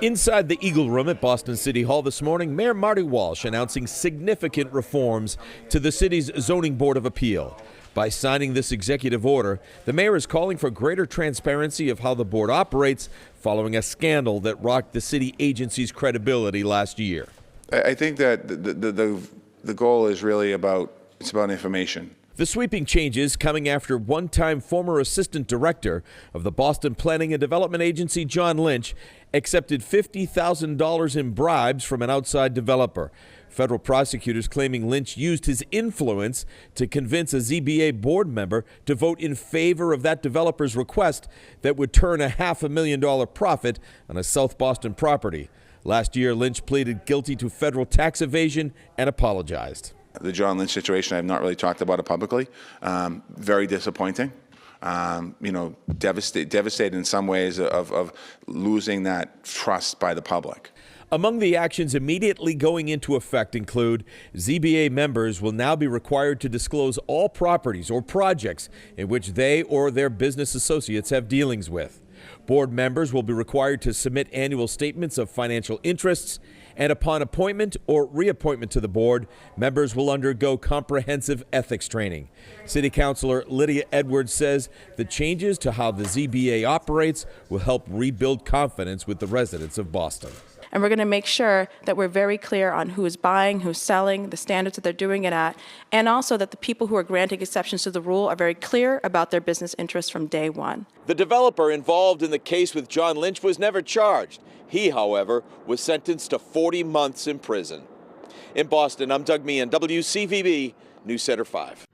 Inside the Eagle Room at Boston City Hall this morning, Mayor Marty Walsh announcing significant reforms to the city's Zoning Board of Appeal. By signing this executive order, the mayor is calling for greater transparency of how the board operates following a scandal that rocked the city agency's credibility last year. I think that the goal is really about information. The sweeping changes coming after one-time former assistant director of the Boston Planning and Development Agency, John Lynch, accepted $50,000 in bribes from an outside developer. Federal prosecutors claiming Lynch used his influence to convince a ZBA board member to vote in favor of that developer's request that would turn a $500,000 profit on a South Boston property. Last year, Lynch pleaded guilty to federal tax evasion and apologized. The John Lynch situation, I have not really talked about it publicly. Very disappointing. Devastated in some ways of losing that trust by the public. Among the actions immediately going into effect include ZBA members will now be required to disclose all properties or projects in which they or their business associates have dealings with. Board members will be required to submit annual statements of financial interests, and upon appointment or reappointment to the board, members will undergo comprehensive ethics training. City Councilor Lydia Edwards says the changes to how the ZBA operates will help rebuild confidence with the residents of Boston. And we're going to make sure that we're very clear on who's buying, who's selling, the standards that they're doing it at, and also that the people who are granting exceptions to the rule are very clear about their business interests from day one. The developer involved in the case with John Lynch was never charged. He, however, was sentenced to 40 months in prison. In Boston, I'm Doug Meehan, WCVB News Center 5.